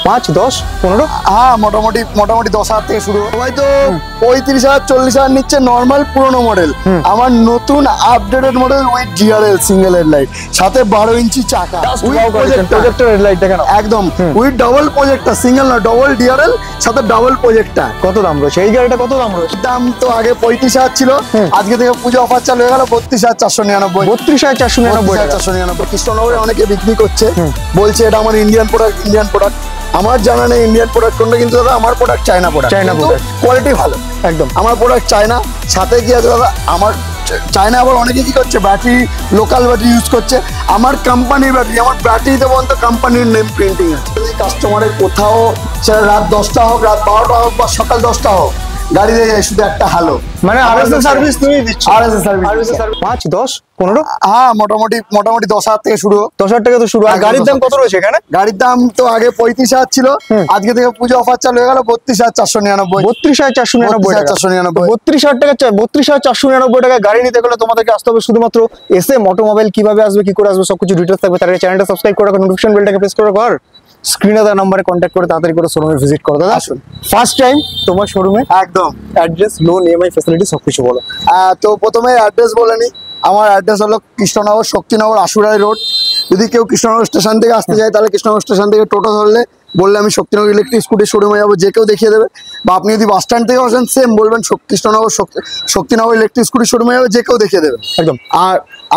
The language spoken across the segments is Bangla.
5, 10, 15? হ্যাঁ, মোটামুটি মোটামুটি 10,000 থেকে শুরু। সবাই তো 35,000 40,000 নিচ্ছে নর্মাল পুরোনো মডেল। আমার নতুন updated model with DRL single headlight, সাথে 12 ইঞ্চি চাকা, প্রজেক্টর হেডলাইট দেখেন একদম উইথ ডাবল প্রজেক্টর, সিঙ্গেল না ডাবল ডিআরএল সাথে ডাবল প্রজেক্টর। কত দাম রয়েছে এই গাড়িটা? কত দাম রয়েছে? দাম তো আগে 35,000 ছিল, আজকে থেকে পুজো অফার চালু হয়ে গেল 32,499। 32,499। কৃষ্ণনগরে অনেকে বিক্রি করছে, বলছে এটা আমার ইন্ডিয়ান প্রোডাক্ট, ইন্ডিয়ান প্রোডাক্ট। আমার জানা নেই ইন্ডিয়ান প্রোডাক্ট কোনটা, কিন্তু দাদা আমার product China product, China product, quality ভালো একদম। আমার প্রোডাক্ট চায়না, সাথে কি আছে দাদা, আমার চায়না আবার অনেকে কি করছে ব্যাটারি, লোকাল ব্যাটারি ইউজ করছে। আমার কোম্পানির ব্যাটারি, আমার ব্যাটারিতে পর্যন্ত কোম্পানির নেম প্রিন্টিং আছে। যদি কাস্টমারের কোথাও সেটা রাত 10টা হোক, রাত 12টা হোক বা সকাল 10টা হোক, গাড়ি দিয়ে যায় শুধু একটা হ্যালো, মানে আরএসএস সার্ভিস তুমি দিচ্ছ? RSS service 5, 10, 15? হ্যাঁ, মোটামুটি 10,000 থেকে শুরু। 10,000 টাকা তো শুরু। আর গাড়ির দাম কত রয়েছে এখানে? গাড়ির দাম তো আগে 35,000 ছিল, আজকে থেকে পুজো অফার চালু হয়ে গেল 32,499। 32,499। 32,499 টাকা গাড়ি নিতে গেলে তোমাদেরকে আসতে হবে শুধুমাত্র এসএম অটোমোবাইল। কিভাবে আসবে, কি করে আসবে, সবকিছু ডিটেইলস থাকবে। তার আগে চ্যানেলটা সাবস্ক্রাইব করে রাখো, নোটিফিকেশন বেলটাকে প্রেস করে রাখো, আর স্ক্রিনে দেওয়া নম্বরে কন্ট্যাক্ট করে তাড়াতাড়ি করে শোরুমে ভিজিট করো। দাদা আসুন, ফার্স্ট টাইম তোমার শোরুমে, একদম অ্যাড্রেস, লোন, ইএমআই ফ্যাসিলিটি সবকিছু বলো। তো প্রথমে অ্যাড্রেস বলে নিই। আমার অ্যাড্রেস হলো কৃষ্ণনগর শক্তিনগর আশুরাই রোড। যদি কেউ কৃষ্ণনগর স্টেশন থেকে আসতে চায়, তাহলে কৃষ্ণনগর স্টেশন থেকে টোটো ধরলে বললে আমি শক্তিনগর ইলেকট্রিক স্কুটি শোরুমে যাবো, যে কেউ দেখিয়ে দেবে। বা আপনি যদি বাস স্ট্যান্ড থেকে আসেন, সেম বলবেন কৃষ্ণনগর শক্তিনগর ইলেকট্রিক স্কুটি শোরুমে যাবে, যে কেউ দেখিয়ে দেবে একদম।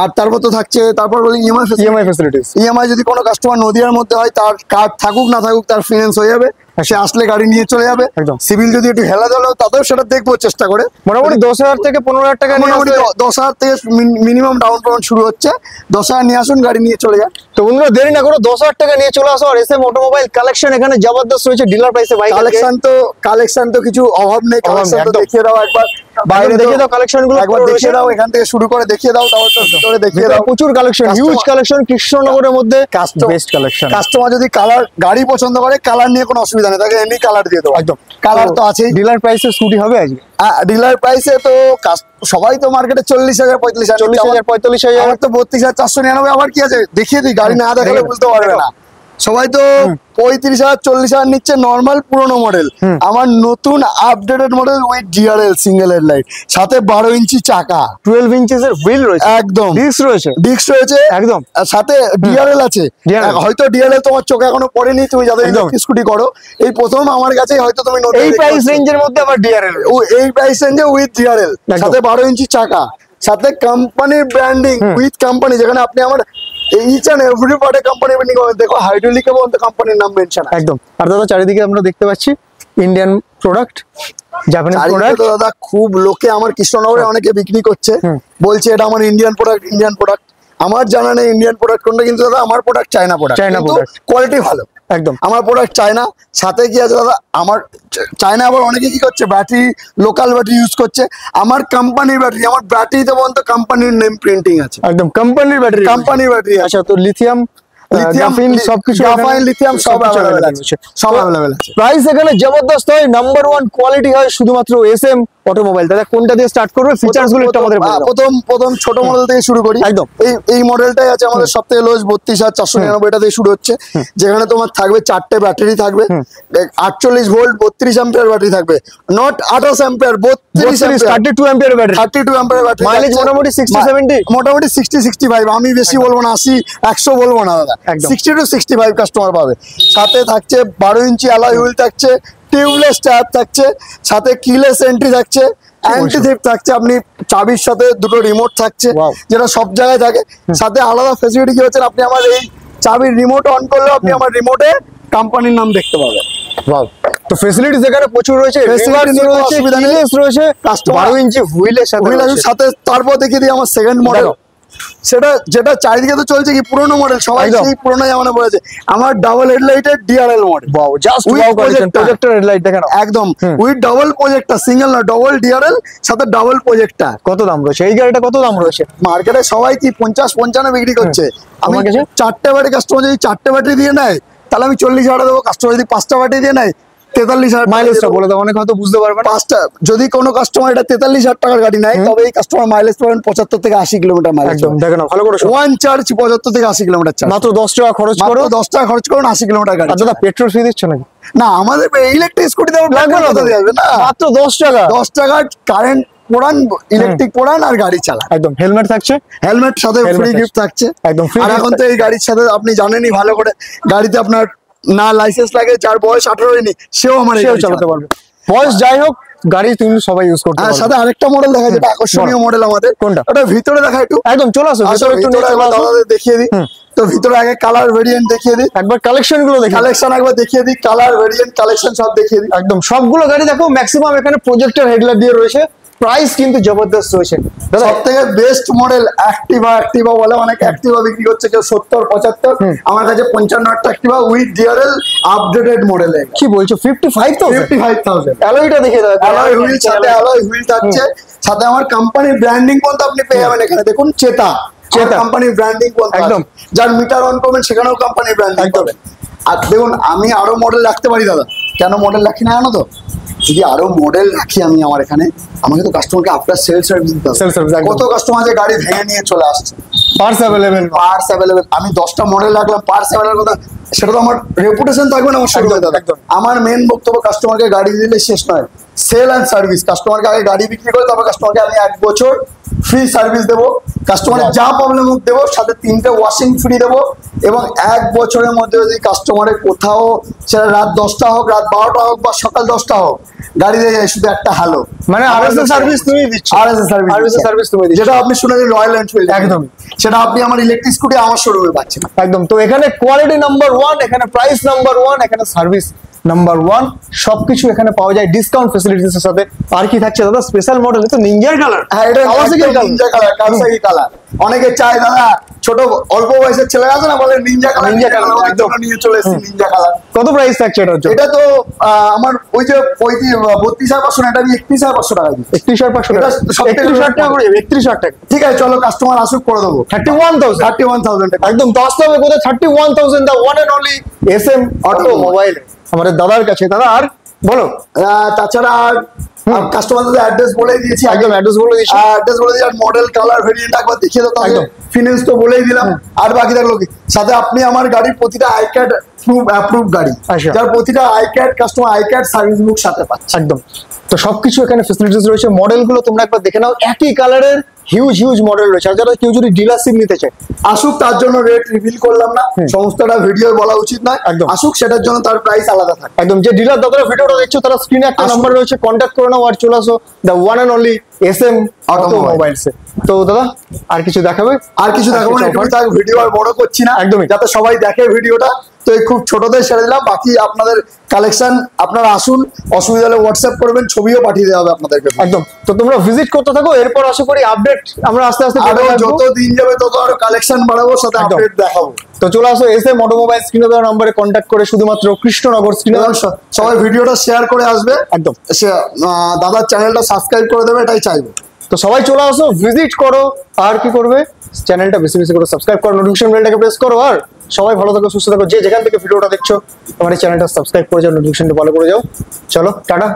আর তারপর তো থাকছে, তারপর বলি ইএমআই ফ্যাসিলিটিস। ইএমআই যদি কোনো কাস্টমার নদিয়ার মধ্যে হয়, তার কার্ড থাকুক না থাকুক, তার ফিনান্স হয়ে যাবে, সে আসলে গাড়ি নিয়ে চলে যাবে। একদম। সিভিল যদি একটু হেলা ধরো, তাতেও সেটা দেখবো চেষ্টা করে। মোটামুটি 10,000 থেকে 15,000 টাকা, মোটামুটি 10,000 থেকে মিনিমাম ডাউন পেমেন্ট শুরু হচ্ছে। 10,000 নিয়ে আসুন, গাড়ি নিয়ে চলে যান। তো বন্ধুরা দেরি না করো, 10,000 টাকা নিয়ে চলে আসো। আর এসএম অটোমোবাইল কালেকশন এখানে জবরদস্ত রয়েছে, ডিলার প্রাইসে বাইক। কালেকশন তো কিছু অভাব নেই। কালেকশন তো দেখিয়ে দাও একবার, বাইরে দেখিয়ে দাও কালেকশন গুলো, একবার দেখিয়ে দাও, এখান থেকে শুরু করে দেখিয়ে দাও, তারপর তো ভিতরে দেখিয়ে দাও। প্রচুর কালেকশন, হিউজ কালেকশন কৃষ্ণনগরের মধ্যে, বেস্ট কালেকশন। কাস্টমার যদি কালার গাড়ি পছন্দ করে, কালার নিয়ে কোনো অসুবিধা নেই, তাকে এমনি কালার দিয়ে দেবো। একদম, কালার তো আছেই। ডিলার প্রাইসে স্কুটি হবে আজকে? ডিলার প্রাইসে তো সবাই তো মার্কেটে 40,000 45,000 45,000 আমার তো 32,499। আবার কি আছে, দেখিয়ে দিই, গাড়ি না দেখালে বুঝতে পারবে না। সবাই তো 35,000 40,000 নিচ্ছে নর্মাল পুরোনো মডেল। আমার নতুন updated model with DRL single headlight, সাথে 12 ইঞ্চি চাকা, 12 ইঞ্চের হুইল রয়েছে, একদম ডিস্ক রয়েছে একদম, সাথে ডিআরএল আছে। হয়তো ডিআরএল তোমার চোখে এখনো পড়েনি, তুমি যাদের ইলেকট্রিক স্কুটি করো, এই প্রথম আমার কাছে হয়তো তুমি এই প্রাইস রেঞ্জের মধ্যে আবার ডিআরএল, এই প্রাইস রেঞ্জে উইথ ডিআরএল, সাথে 12 ইঞ্চি চাকা, সাথে কোম্পানির ব্র্যান্ডিং উইথ কোম্পানি, যেখানে আপনি আমার ইচ এন্ড এভরি পার্টে কোম্পানি ব্র্যান্ডিং পাবেন। দেখো হাইড্রোলিকে বলতে কোম্পানির নাম মেনশন একদম। আর দাদা চারিদিকে আমরা দেখতে পাচ্ছি ইন্ডিয়ান প্রোডাক্ট, জাপানিজ প্রোডাক্ট। দাদা খুব লোকে আমার কৃষ্ণনগরে অনেকে বিক্রি করছে, বলছে এটা আমার ইন্ডিয়ান প্রোডাক্ট, ইন্ডিয়ান প্রোডাক্ট। আমার জানা নেই ইন্ডিয়ান প্রোডাক্ট কোনটা, কিন্তু দাদা আমার product China product, China product, quality ভালো একদম। আমার প্রোডাক্ট চায়না, সাথে কি আছে দাদা, আমার চায়না আবার অনেকে কি করছে ব্যাটারি, লোকাল ব্যাটারি ইউজ করছে। আমার কোম্পানির ব্যাটারি, আমার ব্যাটারিতে পর্যন্ত কোম্পানির নেম প্রিন্টিং আছে, একদম কোম্পানির ব্যাটারি, কোম্পানির ব্যাটারি। আচ্ছা, তো লিথিয়াম, গ্রাফিন সবকিছু, গ্রাফাইন, লিথিয়াম সব अवेलेबल আছে, সব अवेलेबल আছে। প্রাইস এখানে জবরদস্ত হয়, নাম্বার 1 কোয়ালিটি হয় শুধুমাত্র এসএম অটোমোবাইল। দাদা কোনটা দিয়ে স্টার্ট করবে, ফিচারস গুলো একটু আমাদের বলে দাও। প্রথম ছোট মডেল থেকে শুরু করি। একদম এই মডেলটাই আছে আমাদের সবথেকে লোয়েস্ট 32,499, এটা দিয়ে শুরু হচ্ছে। যেখানে তোমার থাকবে 4টে ব্যাটারি থাকবে, 48 ভোল্ট 32 অ্যাম্পিয়ার ব্যাটারি থাকবে, not 28 ampere, 32 ampere battery, 32 ampere battery. Mileage মোটামুটি 60 70, মোটামুটি 60 65। আমি বেশি বলবো না, 80 100 বলবো না দাদা, 60 to 65 কাস্টমার পাবে। সাথে থাকছে 12 ইঞ্চি অ্যালয় হুইল থাকছে, টিউবলেস টায়ার থাকছে, সাথে কিলেস এন্ট্রি থাকছে, অ্যান্টি থিফট থাকছে, আপনি চাবির সাথে দুটো রিমোট থাকছে, যেটা সব জায়গায় থাকে। সাথে আলাদা ফ্যাসিলিটি কি হচ্ছে, আপনি আমার এই চাবির রিমোট অন করলে আপনি আমার রিমোটে কোম্পানির নাম দেখতে পাবেন। তো ফ্যাসিলিটিস এখানে প্রচুর রয়েছে, রয়েছে 12 ইঞ্চি হুইলের সাথে। তারপর দেখিয়ে দিই আমার সেকেন্ড মডেল, সেটা যেটা চারিদিকে তো চলছে কি পুরোনো মডেল, সবাই সেই পুরোনো জামানা পড়েছে। আমার ডাবল হেডলাইটের DRL model, wow, just wow করেছেন। প্রজেক্টর হেডলাইট দেখেন, একদম উইথ ডাবল প্রজেক্টর, সিঙ্গেল না ডাবল ডিআরএল, সাথে ডাবল প্রজেক্টর। কত দাম রয়েছে এই গাড়িটা? কত দাম রয়েছে মার্কেটে? সবাই কি 50-55 বিক্রি করছে। আমি 4টে ব্যাটারি, কাস্টমার যদি 4টে ব্যাটারি দিয়ে নেয়, তাহলে আমি 40,000 দেবো। কাস্টমার যদি 5টা ব্যাটারি দিয়ে নেয়, 43,000 মাইলেজটা বলে দাও, অনেক হয়তো বুঝতে পারবে না। পাঁচটা যদি কোনো কাস্টমার এটা 43,000 টাকার গাড়ি নেয়, তবে এই কাস্টমার মাইলেজ পাবেন 75 থেকে 80 কিলোমিটার মাইলেজ। একদম দেখো না ভালো করে শোনো। ওয়ান চার্জ 75 থেকে 80 কিলোমিটার চার্জ, মাত্র 10 টাকা খরচ করো, 10 টাকা খরচ করুন 80 কিলোমিটার গাড়ি। আর দাদা পেট্রোল ফ্রি দিচ্ছ নাকি? না, আমাদের ইলেকট্রিক স্কুটিতে লাগবে না তো? না, মাত্র 10 টাকা। 10 টাকা কারেন্ট পোড়ান, ইলেকট্রিক পোড়ান আর গাড়ি চালান। একদম হেলমেট থাকছে, হেলমেট সাথে Helmet ফ্রি থাকছে। গিফট থাকছে একদম free আর gift এখন তো এই গাড়ির সাথে আপনি জানেনই ভালো করে, গাড়িতে আপনার না লাইসেন্স লাগে, যার বয়স 18 হয়নি সেও আমার এই সেও গাড়ি চালাতে চালাতে পারবে। বয়স যাই হোক, গাড়ি তুমি সবাই ইউজ করতে আর পারবে। সাথে আরেকটা মডেল দেখা, যেটা আকর্ষণীয় মডেল আমাদের। কোনটা? ওটা ভিতরে দেখা একটু, একদম চলে আসো, আসো ভিতরে একটু নিয়ে ভিতরে চলে একবার আসো। দাদাদের দেখিয়ে দিই। তো ভিতরে আগে কালার ভেরিয়েন্ট দেখিয়ে দিই, একবার কালেকশন গুলো দেখো। কালেকশন একবার দেখিয়ে দিই, কালার ভেরিয়েন্ট কালেকশন সব দেখিয়ে দিই। একদম সবগুলো গাড়ি দেখো, ম্যাক্সিমাম এখানে প্রজেক্টর হেডলাইট দিয়ে রয়েছে। প্রাইস কিন্তু জবরদস্ত রয়েছে দাদা। সব থেকে বেস্ট মডেল অ্যাক্টিভা বলে, অনেক অ্যাক্টিভা বিক্রি করছে, কেউ 70-75, আমার কাছে 55 একটা অ্যাক্টিভা উইথ ডিআরএল আপডেটেড মডেলে। কি বলছো? 55,000? 55,000 অ্যালয়টা দেখে দাও, অ্যালয় হুইল, সাথে অ্যালয় হুইল থাকছে, সাথে আমার কোম্পানির ব্র্যান্ডিং পর্যন্ত আপনি পেয়ে যাবেন এখানে। দেখুন চেতা কোম্পানির ব্র্যান্ডিং পর্যন্ত একদম। একদম, যার মিটার অন করবেন সেখানেও কোম্পানির ব্র্যান্ডিং একদম। পাবেন। আর দেখুন আমি আরো মডেল রাখতে পারি দাদা, কেন মডেল রাখি না জানো তো? যদি আরো মডেল রাখি আমি আমার এখানে, আমাকে তো কাস্টমারকে আফটার সেল সার্ভিস দিতে হবে। Sales service, একদম। কত কাস্টমার যে গাড়ি ভেঙে নিয়ে চলে আসছে, পার্টস অ্যাভেলেবেল। Parts available. আমি 10টা মডেল রাখলাম, পার্টস অ্যাভেলেবেল কথা, সেটা তো আমার রেপুটেশন থাকবে না আমার শোরুমে দাদা। একদম। আমার মেন বক্তব্য কাস্টমারকে গাড়ি দিলে শেষ নয়, সেল অ্যান্ড সার্ভিস। কাস্টমারকে আগে গাড়ি বিক্রি করে, তবে কাস্টমারকে আমি 1 বছর ফ্রি সার্ভিস দেবো, কাস্টমারের যা প্রবলেম হোক দেবো, সাথে 3টে ওয়াশিং ফ্রি দেবো। এবং 1 বছরের মধ্যে যদি কাস্টমারের কোথাও, সেটা রাত 10টা হোক, রাত 12টা হোক, বা সকাল 10টা হোক, গাড়ি দিয়ে যায় শুধু একটা হ্যালো, মানে আরএসএস সার্ভিস তুমি দিচ্ছ? আরএসএস সার্ভিস, আরএসএস সার্ভিস তুমি দিচ্ছ, যেটা আপনি শুনেছেন রয়্যাল এনফিল্ড, একদমই। সেটা আপনি আমার ইলেকট্রিক স্কুটি আমার শোরুমে পাচ্ছেন। একদম। তো এখানে কোয়ালিটি নাম্বার 1, এখানে প্রাইস নাম্বার 1, এখানে সার্ভিস নাম্বার 1, সবকিছু এখানে পাওয়া যায় ডিসকাউন্ট ফ্যাসিলিটিস এর সাথে। আর কি থাকছে দাদা স্পেশাল মডেল? তো নিনজার কালার। হ্যাঁ, এটা নিনজা কালার, কাওয়াসাকি কালার। অনেকে চায় দাদা, ছোট অল্প বয়সের ছেলে আছে না, বলে নিনজা কালার, Ninja colour, ওদের একদম। জন্য নিয়ে চলে এসেছি নিনজা কালার। কত প্রাইস থাকছে এটার জন্য? এটা তো আমার ওই যে 32,500, এটা আমি 31,500 টাকা দিই। 31,500 টাকা। এটা সবথেকে 31,000 টাকা করে, 31,000 টাকা। ঠিক আছে, চলো কাস্টমার আসুক, করে দেবো 31,000। 31,000 টাকা। একদম তো আসতে হবে কোথায়? 31,000 the one and only SM automobile আমাদের দাদার কাছে। দাদা আর বলো। তাছাড়া কাস্টমারদের অ্যাড্রেস বলে দিয়েছি, একদম অ্যাড্রেস বলে দিচ্ছি। অ্যাড্রেস বলে দিয়েছি, আর মডেল কালার ভেরিয়েন্ট একবার দেখিয়ে দাও তাহলে। একদম। ফিনান্স তো বলেই দিলাম, আর বাকি থাকলো কি, সাথে আপনি আমার গাড়ির প্রতিটা আই কার্ড অ্যাপ্রুভ গাড়ি, আচ্ছা। যার প্রতিটা I card customer I card service book সাথে পাচ্ছে। একদম। তো সবকিছু এখানে ফ্যাসিলিটিস রয়েছে। মডেলগুলো তোমরা একবার দেখে নাও, একই কালারের হিউজ মডেল রয়েছে। আর যারা কেউ যদি ডিলারশিপ নিতে চায় আসুক, তার জন্য রেট রিভিল করলাম না, সমস্তটা ভিডিও বলা উচিত নয়। একদম। আসুক, সেটার জন্য তার প্রাইস আলাদা থাকে। একদম। যে ডিলার দাদারা ভিডিওটা দেখছো, তারা স্ক্রিনে একটা আসুন। নাম্বার রয়েছে, কন্ট্যাক্ট করে নাও আর চলে আসো the one and only SM automobiles এ। তো দাদা আর কিছু দেখাবে? আর কিছু দেখাবো না, এটুকু থাক, ভিডিও আর বড় করছি না, একদমই। যাতে সবাই দেখে ভিডিওটা। তো এই খুব ছোটদের সেরে দিলাম, বাকি আপনাদের কালেকশন আপনারা আসুন, অসুবিধা হলে হোয়াটসঅ্যাপ করবেন, ছবিও পাঠিয়ে দেওয়া হবে আপনাদেরকে। একদম। তো তোমরা ভিজিট করতে থাকো, এরপর আশা করি আপডেট আমরা আস্তে আস্তে আরো পেতে থাকবো। যত দিন যাবে তত আরো কালেকশন বাড়াবো, সাথে একদম। আপডেট দেখাবো। তো চলে আসো এসএম অটোমোবাইল, স্ক্রিনে দেওয়া নম্বরে কন্ট্যাক্ট করে শুধুমাত্র কৃষ্ণনগর স্ক্রিনে এবং সবাই ভিডিওটা শেয়ার করে আসবে, একদম। দাদার চ্যানেলটা সাবস্ক্রাইব করে দেবে, এটাই চাইবো। তো সবাই চলে আসো, ভিজিট করো, আর কি করবে, চ্যানেলটা বেশি বেশি করে সাবস্ক্রাইব করো, নোটিফিকেশন বেলটাকে প্রেস করো। আর সবাই ভালো থাকো, সুস্থ থাকো, যে যেখান থেকে ভিডিওটা দেখছো আমার এই চ্যানেলটা সাবস্ক্রাইব করে যাও, নোটিফিকেশনটা ফলো করে যাও। চলো টাটা।